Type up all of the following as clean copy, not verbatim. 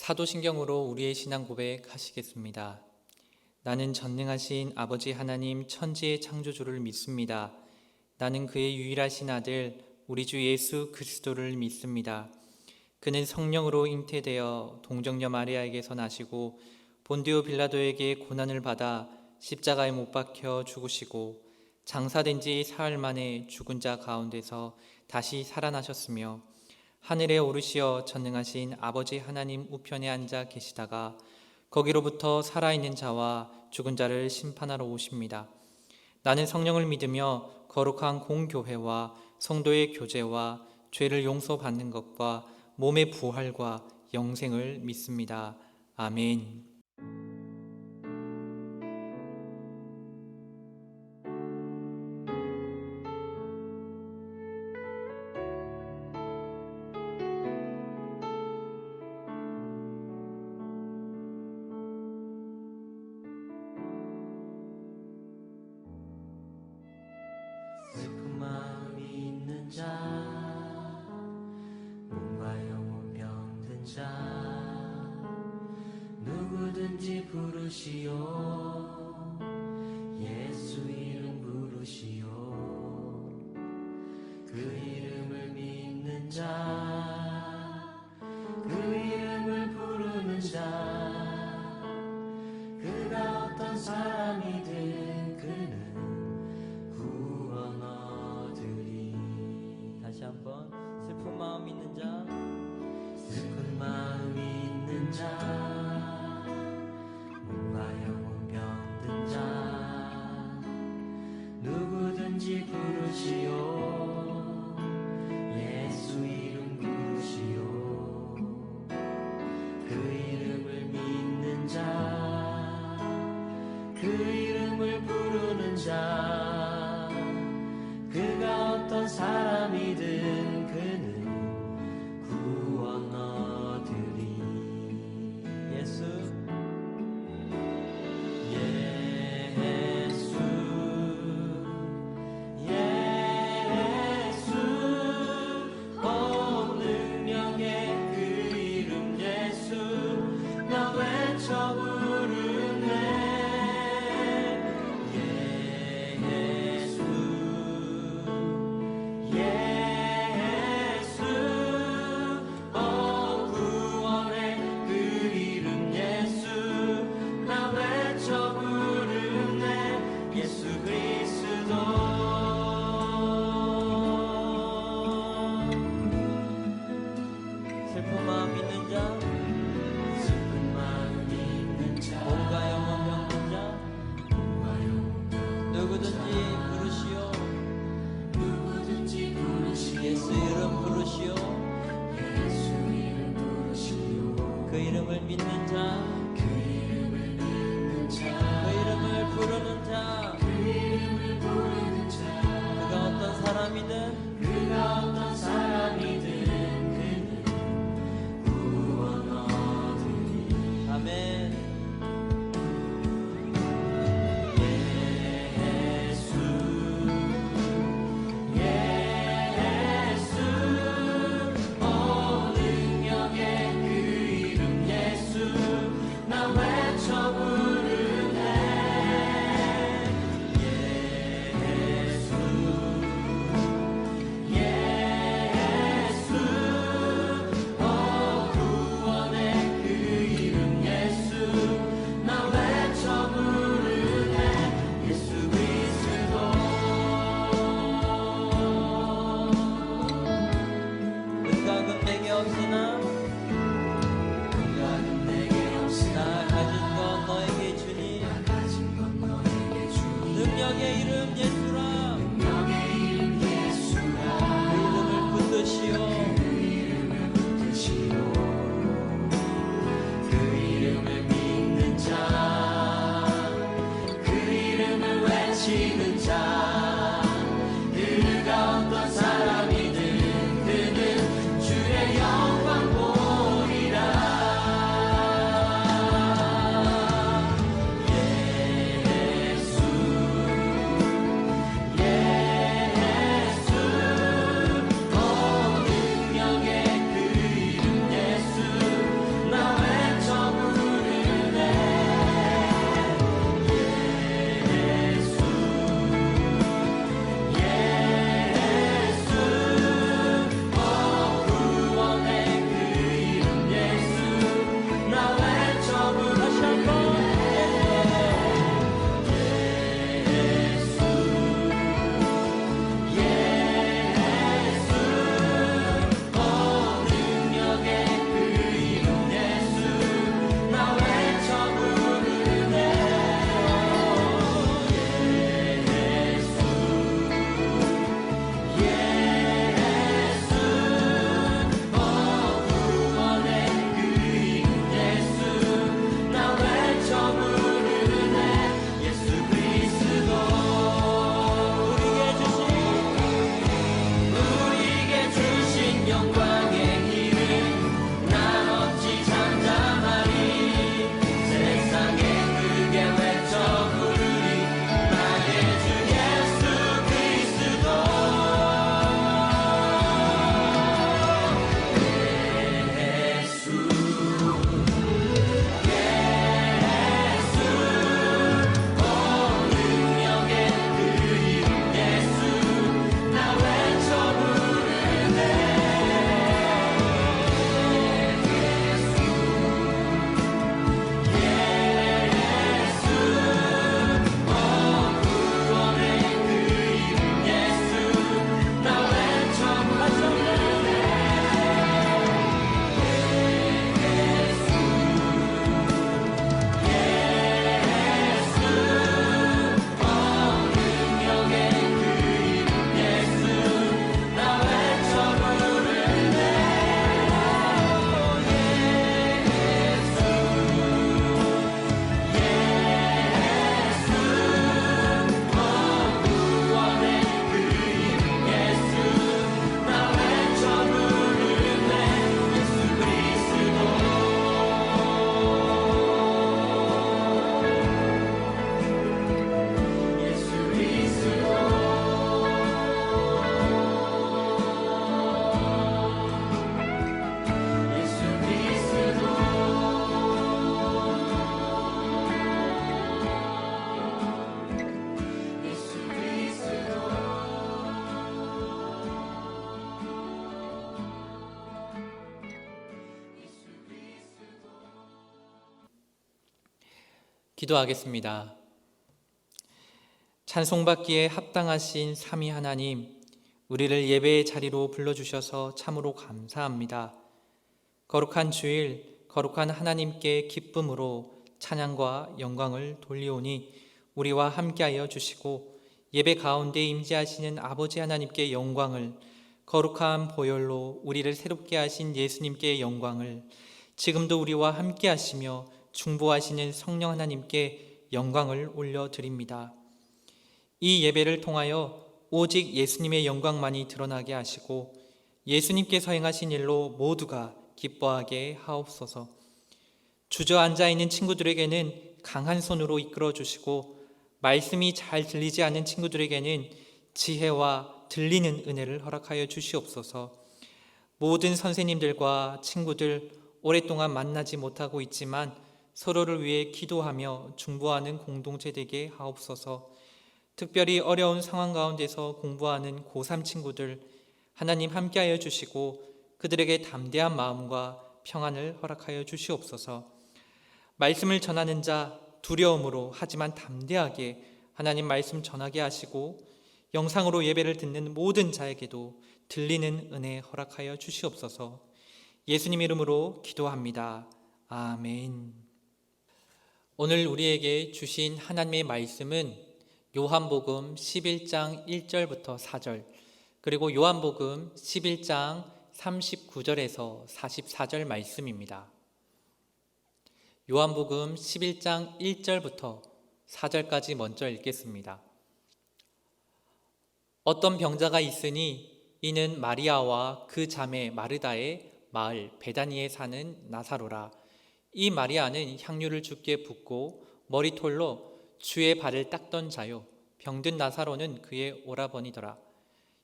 사도신경으로 우리의 신앙 고백 하시겠습니다. 나는 전능하신 아버지 하나님 천지의 창조주를 믿습니다. 나는 그의 유일하신 아들 우리 주 예수 그리스도를 믿습니다. 그는 성령으로 잉태되어 동정녀 마리아에게서 나시고 본디오 빌라도에게 고난을 받아 십자가에 못 박혀 죽으시고 장사된 지 사흘 만에 죽은 자 가운데서 다시 살아나셨으며 하늘에 오르시어 전능하신 아버지 하나님 우편에 앉아 계시다가 거기로부터 살아있는 자와 죽은 자를 심판하러 오십니다. 나는 성령을 믿으며 거룩한 공교회와 성도의 교제와 죄를 용서받는 것과 몸의 부활과 영생을 믿습니다. 아멘. 슬픈 마음이 있는 자, 몸과 영혼 병든 자, 누구든지 부르시오. 예수 이름 부르시오. 그 이름을 믿는 자, 그 이름을 부르는 자, 그가 어떤 사람이든 그는 구원 얻으리. 다시 한번. 슬픈 마음 있는 자, 슬픈 마음 있는 자, 몸과 영혼 병든 자, 누구든지 부르시오. 예수 이름 부르시오. 그 이름을 믿는 자, 그 이름을 부르는 자, 그가 어떤 사람이든 그는 구원 얻으리. 예수 예수 예수, 온 능력의 그 이름 예수, 나 외쳐 부르네. 예수 예수, 구원의 그 이름 예수, 나 외쳐 부르네. 예수 그리스도. 슬픈 마음 있는 자, 슬픈 마음 있는 자, 몸과 영혼 없으나 평강은 내게 없으나 나 가진 건 너에게 주니 나 가진 건 너에게 주니 능력의 이름 예수라 능력의 이름 예수라 그 이름을 붙드시오 그 이름을 붙드시오 그 이름을 믿는 자 그 이름을 외치는 자 그가 어떤 사람이든 그는 주의 영광 보리라 예수 예수 능력의 그 이름 예수 나 외쳐 부르네 예수 구원의 그 이름 예수 나 외쳐 다시 한번 예수 능력의 그 이름 예수 나 외쳐 부르네 예수 구원의 그 이름 예수 나 외쳐 부르네 예수 그리스도 우리에게 주신 영광의 이름 난 어찌 잠잠하리 세상에 크게 외쳐 부르리 나의 주 예수 그리스도 능력의 그 이름 예수 나 외쳐 부르네 구원의 그 이름 예수 나 외쳐 부르네 능력의 그 이름 예수 나 외쳐 부르네 구원의 그 이름 예수 나 외쳐 부르네 예수 그리스도 예수 그리스도 예수 그리스도 예수 그리스도 기도하겠습니다. 찬송받기에 합당하신 삼위 하나님, 우리를 예배의 자리로 불러주셔서 참으로 감사합니다. 거룩한 주일, 거룩한 하나님께 기쁨으로 찬양과 영광을 돌리오니 우리와 함께하여 주시고 예배 가운데 임재하시는 아버지 하나님께 영광을, 거룩한 보혈로 우리를 새롭게 하신 예수님께 영광을, 지금도 우리와 함께하시며 중보하시는 성령 하나님께 영광을 올려드립니다. 이 예배를 통하여 오직 예수님의 영광만이 드러나게 하시고 예수님께서 행하신 일로 모두가 기뻐하게 하옵소서. 주저앉아 있는 친구들에게는 강한 손으로 이끌어 주시고 말씀이 잘 들리지 않는 친구들에게는 지혜와 들리는 은혜를 허락하여 주시옵소서. 모든 선생님들과 친구들 오랫동안 만나지 못하고 있지만 서로를 위해 기도하며 중보하는 공동체 되게 하옵소서. 특별히 어려운 상황 가운데서 공부하는 고3 친구들 하나님 함께하여 주시고 그들에게 담대한 마음과 평안을 허락하여 주시옵소서. 말씀을 전하는 자 두려움으로 하지만 담대하게 하나님 말씀 전하게 하시고 영상으로 예배를 듣는 모든 자에게도 들리는 은혜 허락하여 주시옵소서. 예수님 이름으로 기도합니다. 아멘. 오늘 우리에게 주신 하나님의 말씀은 요한복음 11장 1절부터 4절, 그리고 요한복음 11장 39절에서 44절 말씀입니다. 요한복음 11장 1절부터 4절까지 먼저 읽겠습니다. 어떤 병자가 있으니 이는 마리아와 그 자매 마르다의 마을 베다니에 사는 나사로라. 이 마리아는 향유를 주께 붓고 머리털로 주의 발을 닦던 자요, 병든 나사로는 그의 오라버니더라.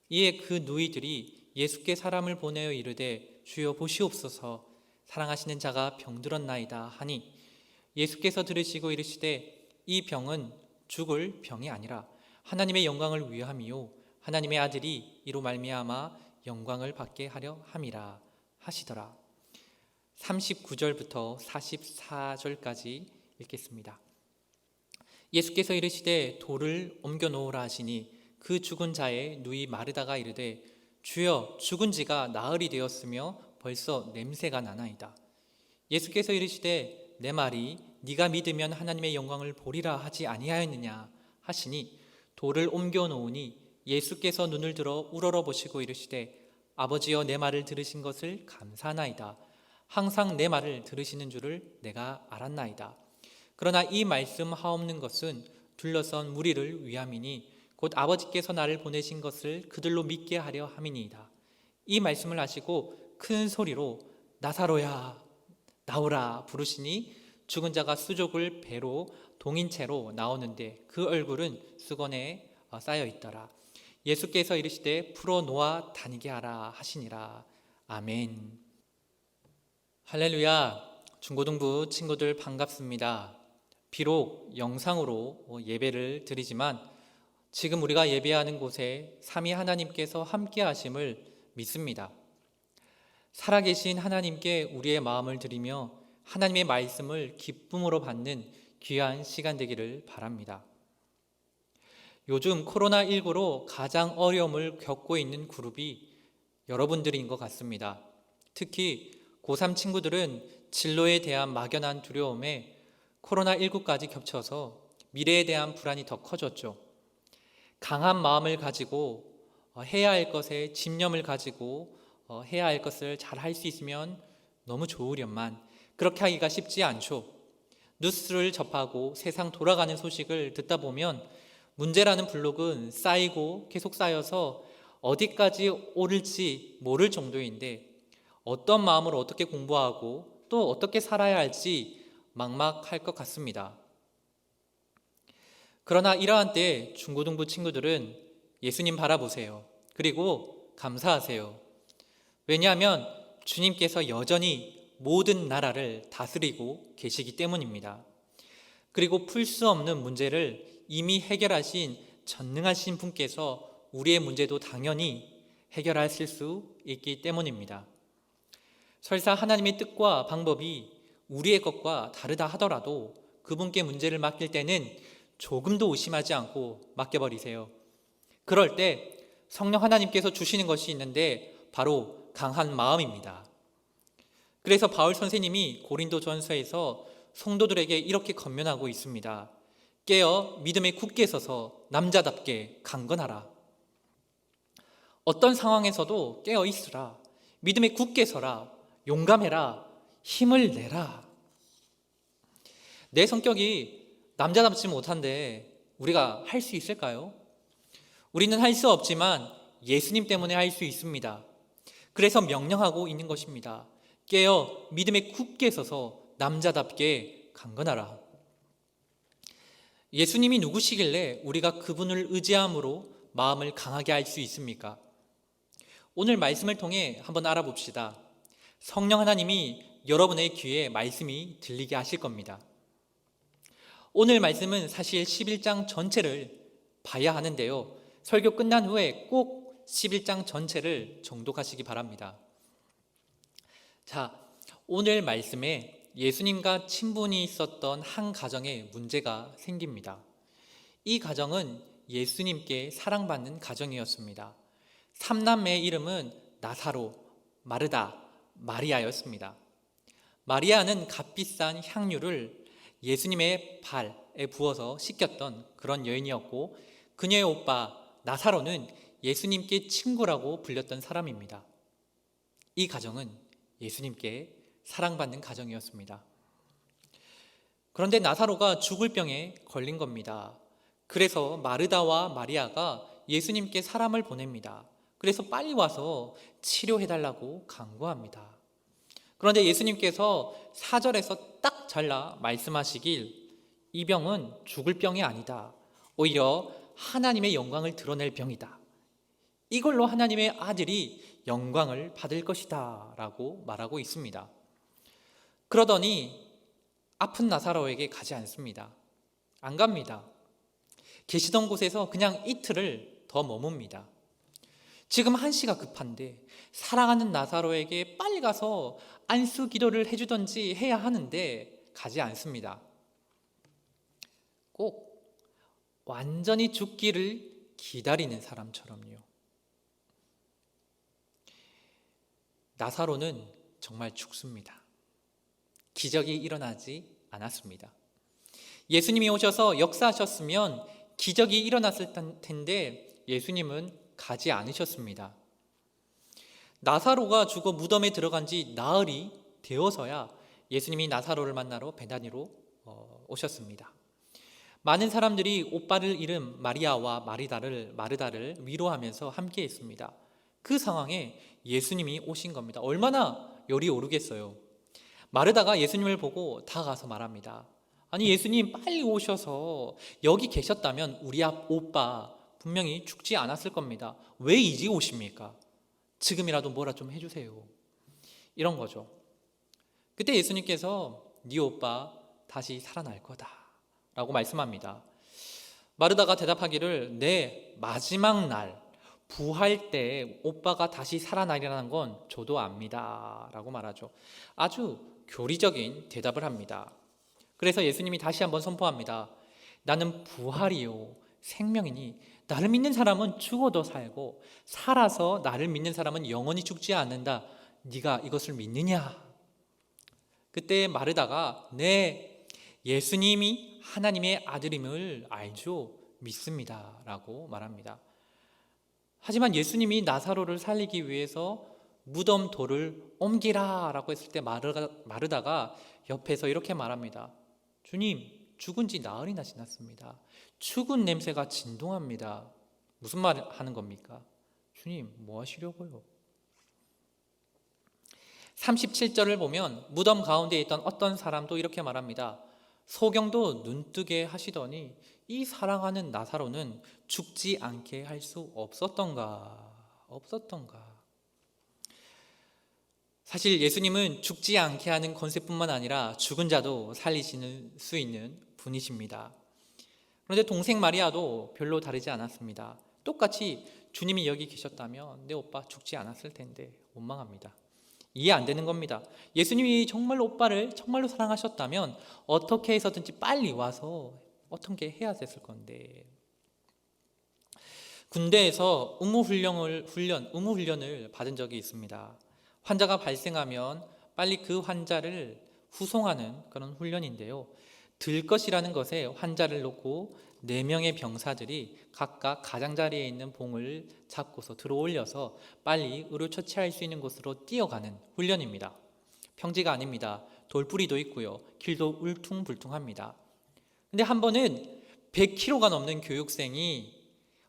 이에 그 누이들이 예수께 사람을 보내어 이르되 주여 보시옵소서, 사랑하시는 자가 병들었나이다 하니 예수께서 들으시고 이르시되 이 병은 죽을 병이 아니라 하나님의 영광을 위함이요 하나님의 아들이 이로 말미암아 영광을 받게 하려 함이라 하시더라. 39절부터 44절까지 읽겠습니다. 예수께서 이르시되 돌을 옮겨 놓으라 하시니 그 죽은 자의 누이 마르다가 이르되 주여 죽은 지가 나흘이 되었으며 벌써 냄새가 나나이다. 예수께서 이르시되 내 말이 네가 믿으면 하나님의 영광을 보리라 하지 아니하였느냐 하시니 돌을 옮겨 놓으니 예수께서 눈을 들어 우러러 보시고 이르시되 아버지여 내 말을 들으신 것을 감사하나이다. 항상 내 말을 들으시는 줄을 내가 알았나이다. 그러나 이 말씀 하옵는 것은 둘러선 무리를 위함이니 곧 아버지께서 나를 보내신 것을 그들로 믿게 하려 함이니이다. 이 말씀을 하시고 큰 소리로 나사로야 나오라 부르시니 죽은 자가 수족을 배로 동인 채로 나오는데 그 얼굴은 수건에 쌓여 있더라. 예수께서 이르시되 풀어 놓아 다니게 하라 하시니라. 아멘. 할렐루야. 중고등부 친구들 반갑습니다. 비록 영상으로 예배를 드리지만 지금 우리가 예배하는 곳에 삼위 하나님께서 함께 하심을 믿습니다. 살아계신 하나님께 우리의 마음을 드리며 하나님의 말씀을 기쁨으로 받는 귀한 시간 되기를 바랍니다. 요즘 코로나19로 가장 어려움을 겪고 있는 그룹이 여러분들인 것 같습니다. 특히 고3 친구들은 진로에 대한 막연한 두려움에 코로나19까지 겹쳐서 미래에 대한 불안이 더 커졌죠. 강한 마음을 가지고 해야 할 것에 집념을 가지고 해야 할 것을 잘 할 수 있으면 너무 좋으련만 그렇게 하기가 쉽지 않죠. 뉴스를 접하고 세상 돌아가는 소식을 듣다 보면 문제라는 블록은 쌓이고 계속 쌓여서 어디까지 오를지 모를 정도인데 어떤 마음으로 어떻게 공부하고 또 어떻게 살아야 할지 막막할 것 같습니다. 그러나 이러한 때 중고등부 친구들은 예수님 바라보세요. 그리고 감사하세요. 왜냐하면 주님께서 여전히 모든 나라를 다스리고 계시기 때문입니다. 그리고 풀 수 없는 문제를 이미 해결하신 전능하신 분께서 우리의 문제도 당연히 해결하실 수 있기 때문입니다. 설사 하나님의 뜻과 방법이 우리의 것과 다르다 하더라도 그분께 문제를 맡길 때는 조금도 의심하지 않고 맡겨버리세요. 그럴 때 성령 하나님께서 주시는 것이 있는데 바로 강한 마음입니다. 그래서 바울 선생님이 고린도전서에서 성도들에게 이렇게 권면하고 있습니다. 깨어 믿음에 굳게 서서 남자답게 강건하라. 어떤 상황에서도 깨어 있으라. 믿음에 굳게 서라. 용감해라. 힘을 내라. 내 성격이 남자답지 못한데 우리가 할 수 있을까요? 우리는 할 수 없지만 예수님 때문에 할 수 있습니다. 그래서 명령하고 있는 것입니다. 깨어 믿음에 굳게 서서 남자답게 강건하라. 예수님이 누구시길래 우리가 그분을 의지함으로 마음을 강하게 할 수 있습니까? 오늘 말씀을 통해 한번 알아봅시다. 성령 하나님이 여러분의 귀에 말씀이 들리게 하실 겁니다. 오늘 말씀은 사실 11장 전체를 봐야 하는데요. 설교 끝난 후에 꼭 11장 전체를 정독하시기 바랍니다. 자, 오늘 말씀에 예수님과 친분이 있었던 한 가정에 문제가 생깁니다. 이 가정은 예수님께 사랑받는 가정이었습니다. 삼남매의 이름은 나사로, 마르다, 마리아였습니다. 마리아는 값비싼 향유를 예수님의 발에 부어서 씻겼던 그런 여인이었고, 그녀의 오빠 나사로는 예수님께 친구라고 불렸던 사람입니다. 이 가정은 예수님께 사랑받는 가정이었습니다. 그런데 나사로가 죽을 병에 걸린 겁니다. 그래서 마르다와 마리아가 예수님께 사람을 보냅니다. 그래서 빨리 와서 치료해달라고 간구합니다. 그런데 예수님께서 4절에서 딱 잘라 말씀하시길, 이 병은 죽을 병이 아니다. 오히려 하나님의 영광을 드러낼 병이다. 이걸로 하나님의 아들이 영광을 받을 것이다 라고 말하고 있습니다. 그러더니 아픈 나사로에게 가지 않습니다. 안 갑니다. 계시던 곳에서 그냥 이틀을 더 머뭅니다. 지금 한시가 급한데 사랑하는 나사로에게 빨리 가서 안수 기도를 해주던지 해야 하는데 가지 않습니다. 꼭 완전히 죽기를 기다리는 사람처럼요. 나사로는 정말 죽습니다. 기적이 일어나지 않았습니다. 예수님이 오셔서 역사하셨으면 기적이 일어났을 텐데 예수님은 가지 않으셨습니다. 나사로가 죽어 무덤에 들어간 지 나흘이 되어서야 예수님이 나사로를 만나러 베다니로 오셨습니다. 많은 사람들이 오빠를 잃은 마리아와 마르다를 위로하면서 함께 했습니다. 그 상황에 예수님이 오신 겁니다. 얼마나 열이 오르겠어요. 마르다가 예수님을 보고 다가가서 말합니다. 아니, 예수님 빨리 오셔서 여기 계셨다면 우리 오빠 분명히 죽지 않았을 겁니다. 왜 이제 오십니까? 지금이라도 뭐라 좀 해주세요. 이런 거죠. 그때 예수님께서 네 오빠 다시 살아날 거다 라고 말씀합니다. 마르다가 대답하기를, 네, 마지막 날 부활 때 오빠가 다시 살아나리라는 건 저도 압니다 라고 말하죠. 아주 교리적인 대답을 합니다. 그래서 예수님이 다시 한번 선포합니다. 나는 부활이요 생명이니 나를 믿는 사람은 죽어도 살고 살아서 나를 믿는 사람은 영원히 죽지 않는다. 네가 이것을 믿느냐? 그때 마르다가 네, 예수님이 하나님의 아들임을 알죠, 믿습니다 라고 말합니다. 하지만 예수님이 나사로를 살리기 위해서 무덤 돌을 옮기라 라고 했을 때 마르다가 옆에서 이렇게 말합니다. 주님, 죽은 지 나흘이나 지났습니다. 죽은 냄새가 진동합니다. 무슨 말 하는 겁니까? 주님, 뭐 하시려고요? 37절을 보면 무덤 가운데 있던 어떤 사람도 이렇게 말합니다. 소경도 눈뜨게 하시더니 이 사랑하는 나사로는 죽지 않게 할 수 없었던가. 사실 예수님은 죽지 않게 하는 권세뿐만 아니라 죽은 자도 살리실 수 있는 분이십니다. 그런데 동생 마리아도 별로 다르지 않았습니다. 똑같이 주님이 여기 계셨다면 내 오빠 죽지 않았을 텐데 원망합니다. 이해 안 되는 겁니다. 예수님이 정말로 오빠를 정말로 사랑하셨다면 어떻게 해서든지 빨리 와서 어떻게 해야 됐을 건데. 군대에서 의무훈련을 받은 적이 있습니다. 환자가 발생하면 빨리 그 환자를 후송하는 그런 훈련인데요. 들것이라는 것에 환자를 놓고 4명의 병사들이 각각 가장자리에 있는 봉을 잡고서 들어 올려서 빨리 의료 처치할 수 있는 곳으로 뛰어가는 훈련입니다. 평지가 아닙니다. 돌뿌리도 있고요. 길도 울퉁불퉁합니다. 근데 한 번은 100kg가 넘는 교육생이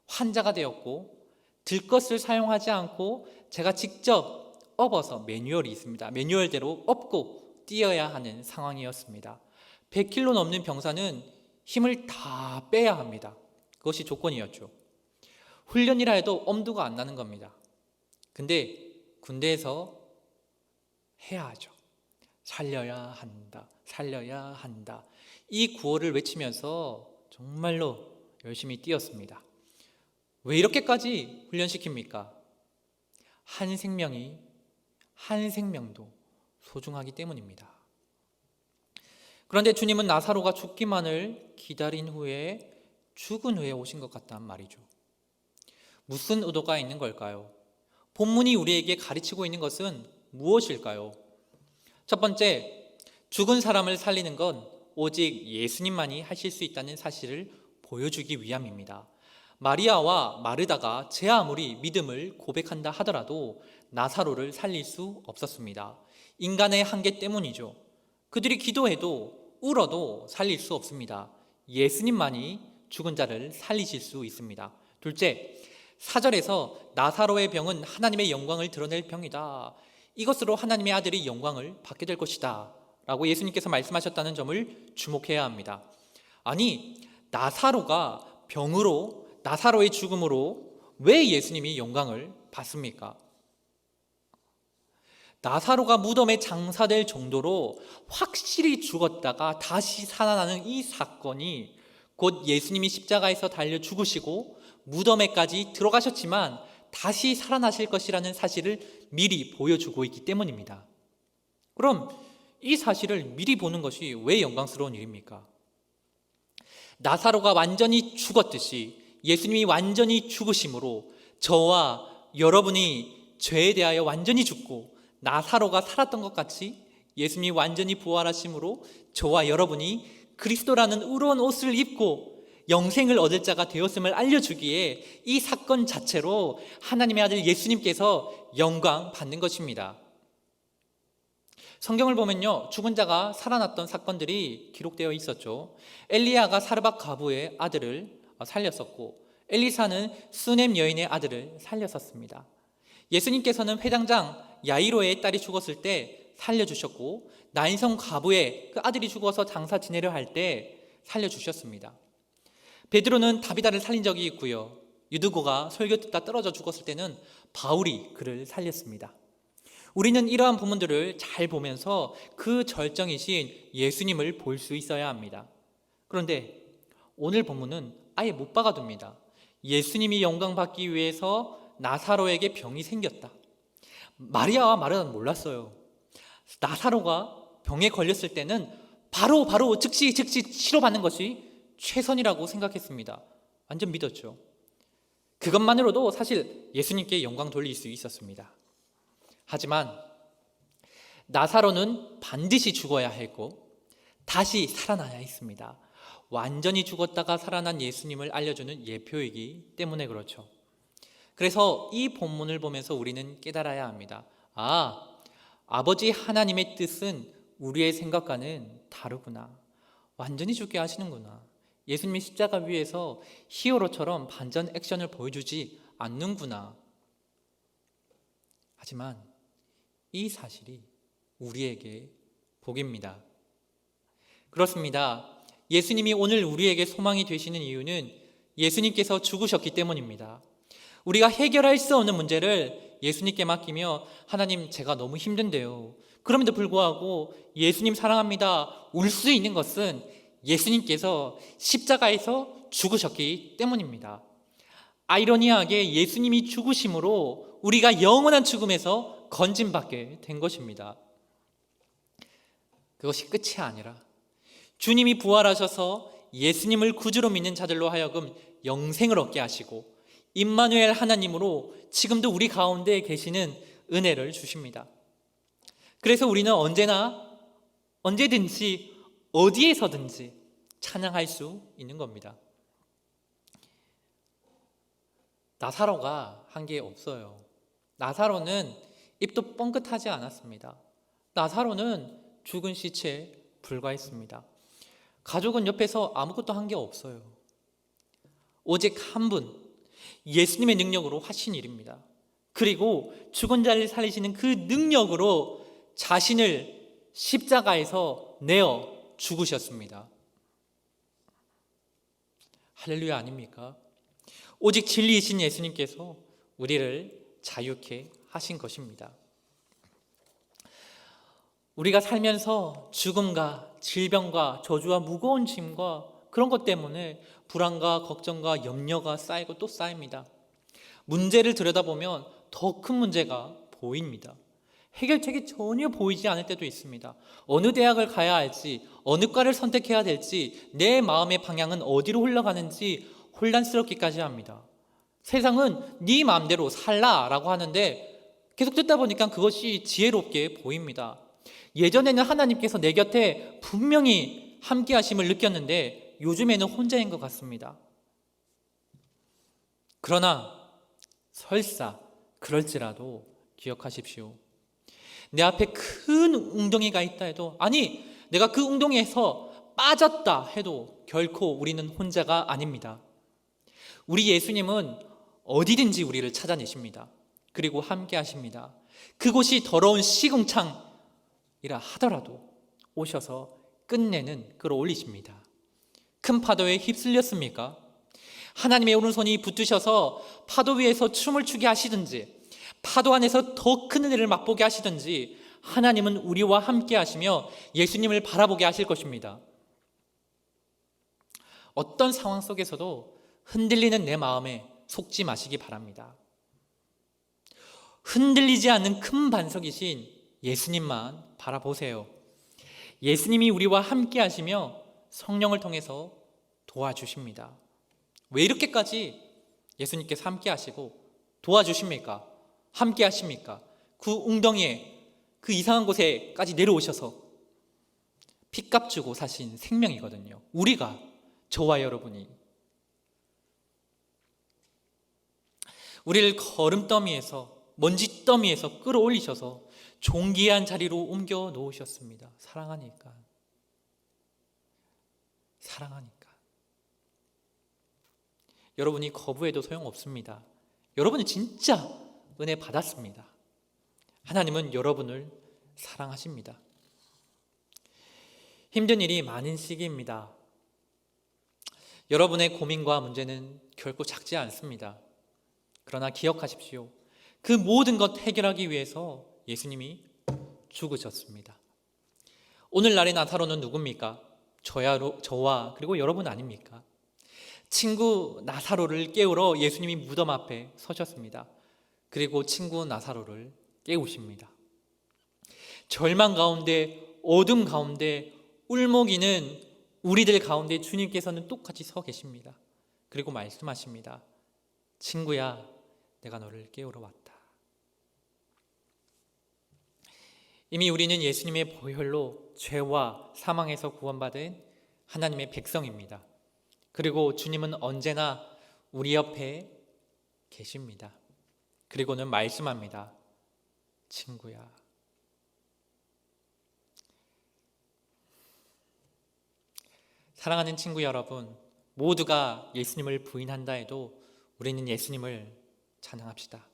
환자가 되었고 들것을 사용하지 않고 제가 직접 업어서 매뉴얼이 있습니다. 매뉴얼대로 업고 뛰어야 하는 상황이었습니다. 100kg 넘는 병사는 힘을 다 빼야 합니다. 그것이 조건이었죠. 훈련이라 해도 엄두가 안 나는 겁니다. 근데 군대에서 해야 하죠. 살려야 한다, 살려야 한다. 이 구호를 외치면서 정말로 열심히 뛰었습니다. 왜 이렇게까지 훈련시킵니까? 한 생명도 소중하기 때문입니다. 그런데 주님은 나사로가 죽기만을 기다린 후에 죽은 후에 오신 것 같단 말이죠. 무슨 의도가 있는 걸까요? 본문이 우리에게 가르치고 있는 것은 무엇일까요? 첫 번째, 죽은 사람을 살리는 건 오직 예수님만이 하실 수 있다는 사실을 보여주기 위함입니다. 마리아와 마르다가 제 아무리 믿음을 고백한다 하더라도 나사로를 살릴 수 없었습니다. 인간의 한계 때문이죠. 그들이 기도해도 울어도 살릴 수 없습니다. 예수님만이 죽은 자를 살리실 수 있습니다. 둘째, 4절에서 나사로의 병은 하나님의 영광을 드러낼 병이다. 이것으로 하나님의 아들이 영광을 받게 될 것이다 라고 예수님께서 말씀하셨다는 점을 주목해야 합니다. 아니, 나사로가 병으로, 나사로의 죽음으로 왜 예수님이 영광을 받습니까? 나사로가 무덤에 장사될 정도로 확실히 죽었다가 다시 살아나는 이 사건이 곧 예수님이 십자가에서 달려 죽으시고 무덤에까지 들어가셨지만 다시 살아나실 것이라는 사실을 미리 보여주고 있기 때문입니다. 그럼 이 사실을 미리 보는 것이 왜 영광스러운 일입니까? 나사로가 완전히 죽었듯이 예수님이 완전히 죽으심으로 저와 여러분이 죄에 대하여 완전히 죽고 나사로가 살았던 것 같이 예수님이 완전히 부활하심으로 저와 여러분이 그리스도라는 의로운 옷을 입고 영생을 얻을 자가 되었음을 알려주기에 이 사건 자체로 하나님의 아들 예수님께서 영광 받는 것입니다. 성경을 보면요, 죽은 자가 살아났던 사건들이 기록되어 있었죠. 엘리야가 사르밧 과부의 아들을 살렸었고 엘리사는 수넴 여인의 아들을 살렸었습니다. 예수님께서는 회당장 야이로의 딸이 죽었을 때 살려주셨고 나인성 과부의 그 아들이 죽어서 장사 지내려 할 때 살려주셨습니다. 베드로는 다비다를 살린 적이 있고요. 유두고가 설교 듣다 떨어져 죽었을 때는 바울이 그를 살렸습니다. 우리는 이러한 부분들을 잘 보면서 그 절정이신 예수님을 볼 수 있어야 합니다. 그런데 오늘 본문은 아예 못 박아둡니다. 예수님이 영광 받기 위해서 나사로에게 병이 생겼다. 마리아와 마르다는 몰랐어요. 나사로가 병에 걸렸을 때는 바로 즉시 치료받는 것이 최선이라고 생각했습니다. 완전 믿었죠. 그것만으로도 사실 예수님께 영광 돌릴 수 있었습니다. 하지만 나사로는 반드시 죽어야 했고 다시 살아나야 했습니다. 완전히 죽었다가 살아난 예수님을 알려주는 예표이기 때문에 그렇죠. 그래서 이 본문을 보면서 우리는 깨달아야 합니다. 아버지 하나님의 뜻은 우리의 생각과는 다르구나. 완전히 죽게 하시는구나. 예수님이 십자가 위에서 히어로처럼 반전 액션을 보여주지 않는구나. 하지만 이 사실이 우리에게 복입니다. 그렇습니다. 예수님이 오늘 우리에게 소망이 되시는 이유는 예수님께서 죽으셨기 때문입니다. 우리가 해결할 수 없는 문제를 예수님께 맡기며 하나님 제가 너무 힘든데요. 그럼에도 불구하고 예수님 사랑합니다. 울 수 있는 것은 예수님께서 십자가에서 죽으셨기 때문입니다. 아이러니하게 예수님이 죽으심으로 우리가 영원한 죽음에서 건짐받게 된 것입니다. 그것이 끝이 아니라 주님이 부활하셔서 예수님을 구주로 믿는 자들로 하여금 영생을 얻게 하시고 임마누엘 하나님으로 지금도 우리 가운데 계시는 은혜를 주십니다. 그래서 우리는 언제든지 어디에서든지 찬양할 수 있는 겁니다. 나사로가 한 게 없어요. 나사로는 입도 뻥끗하지 않았습니다. 나사로는 죽은 시체에 불과했습니다. 가족은 옆에서 아무것도 한 게 없어요. 오직 한 분, 예수님의 능력으로 하신 일입니다. 그리고 죽은 자를 살리시는 그 능력으로 자신을 십자가에서 내어 죽으셨습니다. 할렐루야 아닙니까? 오직 진리이신 예수님께서 우리를 자유케 하신 것입니다. 우리가 살면서 죽음과 질병과 저주와 무거운 짐과 그런 것 때문에 불안과 걱정과 염려가 쌓이고 또 쌓입니다. 문제를 들여다보면 더 큰 문제가 보입니다. 해결책이 전혀 보이지 않을 때도 있습니다. 어느 대학을 가야 할지, 어느 과를 선택해야 될지, 내 마음의 방향은 어디로 흘러가는지 혼란스럽기까지 합니다. 세상은 네 마음대로 살라라고 하는데 계속 듣다 보니까 그것이 지혜롭게 보입니다. 예전에는 하나님께서 내 곁에 분명히 함께 하심을 느꼈는데 요즘에는 혼자인 것 같습니다. 그러나 설사 그럴지라도 기억하십시오. 내 앞에 큰 웅덩이가 있다 해도, 아니 내가 그 웅덩이에서 빠졌다 해도 결코 우리는 혼자가 아닙니다. 우리 예수님은 어디든지 우리를 찾아내십니다. 그리고 함께 하십니다. 그곳이 더러운 시궁창이라 하더라도 오셔서 끝내는 끌어올리십니다. 큰 파도에 휩쓸렸습니까? 하나님의 오른손이 붙드셔서 파도 위에서 춤을 추게 하시든지 파도 안에서 더 큰 은혜를 맛보게 하시든지 하나님은 우리와 함께 하시며 예수님을 바라보게 하실 것입니다. 어떤 상황 속에서도 흔들리는 내 마음에 속지 마시기 바랍니다. 흔들리지 않는 큰 반석이신 예수님만 바라보세요. 예수님이 우리와 함께 하시며 성령을 통해서 도와주십니다. 왜 이렇게까지 예수님께서 함께 하시고 도와주십니까? 함께 하십니까? 그 웅덩이에, 그 이상한 곳에까지 내려오셔서 핏값 주고 사신 생명이거든요. 우리가, 저와 여러분이. 우리를 거름더미에서, 먼지더미에서 끌어올리셔서 존귀한 자리로 옮겨 놓으셨습니다. 사랑하니까. 여러분이 거부해도 소용없습니다. 여러분이 진짜 은혜 받았습니다. 하나님은 여러분을 사랑하십니다. 힘든 일이 많은 시기입니다. 여러분의 고민과 문제는 결코 작지 않습니다. 그러나 기억하십시오. 그 모든 것 해결하기 위해서 예수님이 죽으셨습니다. 오늘날의 나사로는 누굽니까? 저와 그리고 여러분 아닙니까? 친구 나사로를 깨우러 예수님이 무덤 앞에 서셨습니다. 그리고 친구 나사로를 깨우십니다. 절망 가운데, 어둠 가운데 울먹이는 우리들 가운데 주님께서는 똑같이 서 계십니다. 그리고 말씀하십니다. 친구야, 내가 너를 깨우러 왔다. 이미 우리는 예수님의 보혈로 죄와 사망에서 구원받은 하나님의 백성입니다. 그리고 주님은 언제나 우리 옆에 계십니다. 그리고는 말씀합니다. 친구야. 사랑하는 친구 여러분, 모두가 예수님을 부인한다 해도 우리는 예수님을 찬양합시다.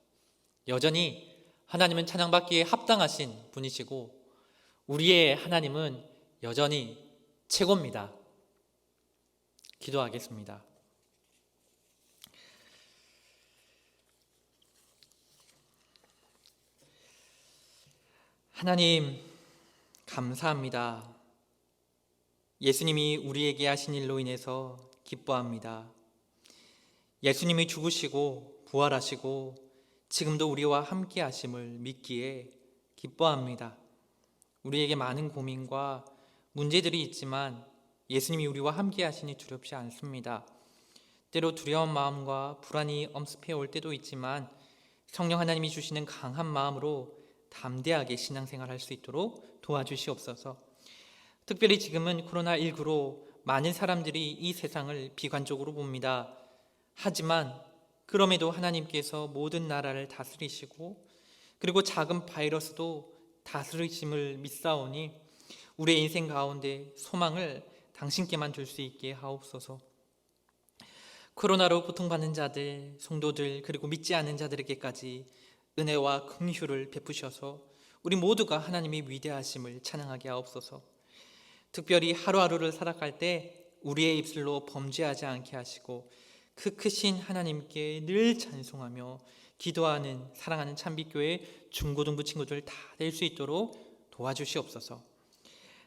여전히 하나님은 찬양받기에 합당하신 분이시고 우리의 하나님은 여전히 최고입니다. 기도하겠습니다. 하나님, 감사합니다. 예수님이 우리에게 하신 일로 인해서 기뻐합니다. 예수님이 죽으시고 부활하시고 지금도 우리와 함께 하심을 믿기에 기뻐합니다. 우리에게 많은 고민과 문제들이 있지만 예수님이 우리와 함께 하시니 두렵지 않습니다. 때로 두려운 마음과 불안이 엄습해 올 때도 있지만 성령 하나님이 주시는 강한 마음으로 담대하게 신앙생활할 수 있도록 도와주시옵소서. 특별히 지금은 코로나19로 많은 사람들이 이 세상을 비관적으로 봅니다. 하지만 그럼에도 하나님께서 모든 나라를 다스리시고 그리고 작은 바이러스도 다스리심을 믿사오니 우리의 인생 가운데 소망을 당신께만 둘 수 있게 하옵소서. 코로나로 고통받는 자들, 성도들 그리고 믿지 않는 자들에게까지 은혜와 긍휼을 베푸셔서 우리 모두가 하나님의 위대하심을 찬양하게 하옵소서. 특별히 하루하루를 살아갈 때 우리의 입술로 범죄하지 않게 하시고 그 크신 하나님께 늘 찬송하며 기도하는 사랑하는 참빛교회 중고등부 친구들 다 될 수 있도록 도와주시옵소서.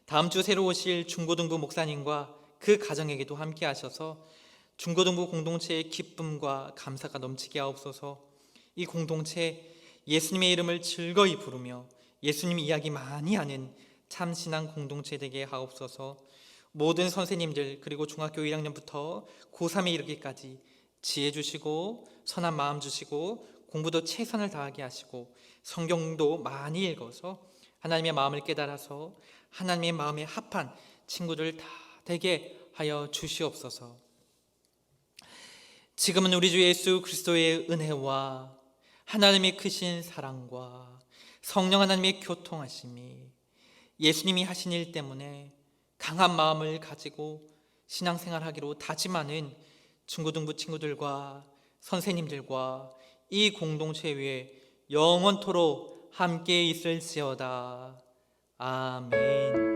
다음 주 새로 오실 중고등부 목사님과 그 가정에게도 함께 하셔서 중고등부 공동체의 기쁨과 감사가 넘치게 하옵소서. 이 공동체 예수님의 이름을 즐거이 부르며 예수님 이야기 많이 하는 참신한 공동체 되게 하옵소서. 모든 선생님들 그리고 중학교 1학년부터 고3에 이르기까지 지혜 주시고 선한 마음 주시고 공부도 최선을 다하게 하시고 성경도 많이 읽어서 하나님의 마음을 깨달아서 하나님의 마음에 합한 친구들 다 되게 하여 주시옵소서. 지금은 우리 주 예수 그리스도의 은혜와 하나님의 크신 사랑과 성령 하나님의 교통하심이 예수님이 하신 일 때문에 강한 마음을 가지고 신앙생활하기로 다짐하는 중고등부 친구들과 선생님들과 이 공동체 위에 영원토록 함께 있을지어다. 아멘.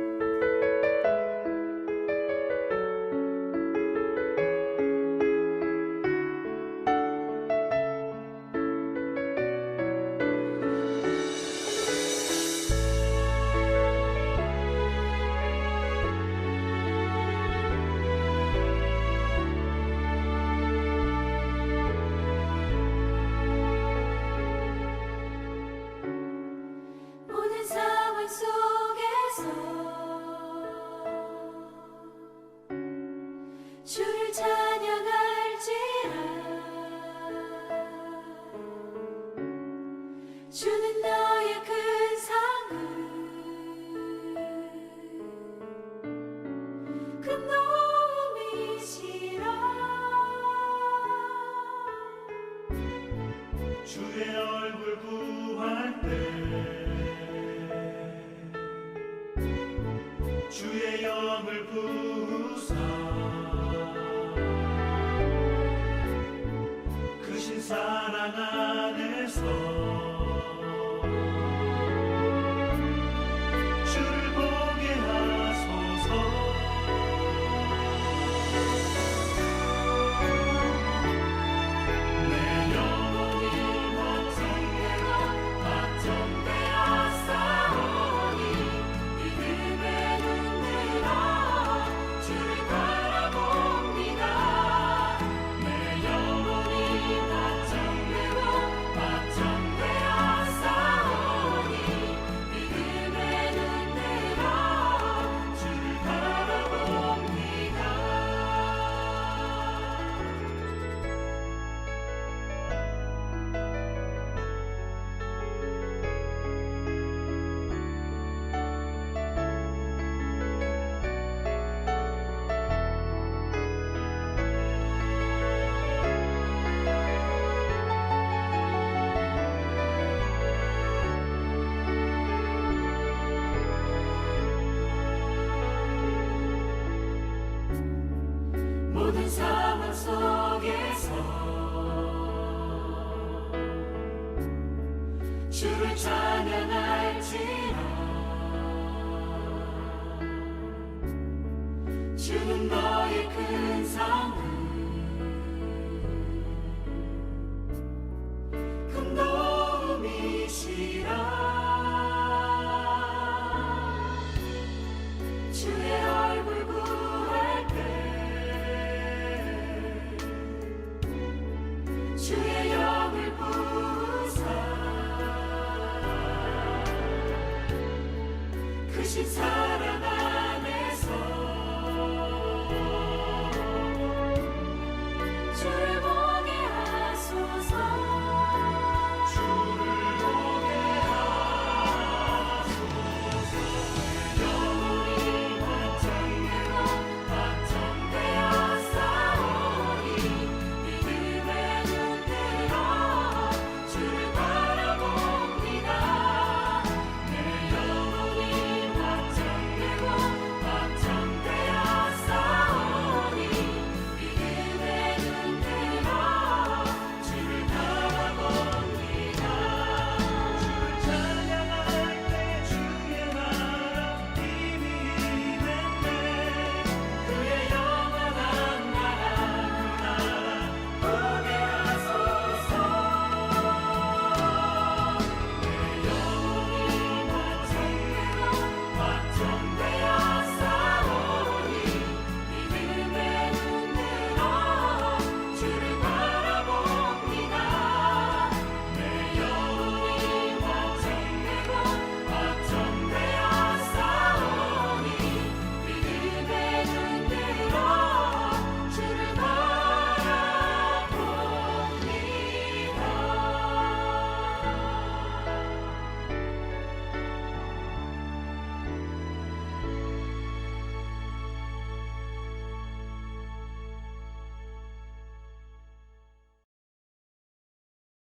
모든 상황 속에서 주를 찬양할지라. 주는 너의 큰 상을 큰 도움이시라. 주의 얼굴 구할 때 주의 영을 부으사 크신 사랑 안에서 주를 보게 하소서. 내 영혼이 걱정되고 걱정되어 싸우니 믿음의 눈 들어 주를 바라봅니다. 내 영혼이 걱정되고 걱정되어 싸우니 믿음의 눈 들어 주를 바라봅니다. 모든 상황 속에서 주를 찬양할지라. 주는 너의 큰 상을 큰 도움이시라. 주의 얼굴 구할 때 주의 영을 부으사 크신 사랑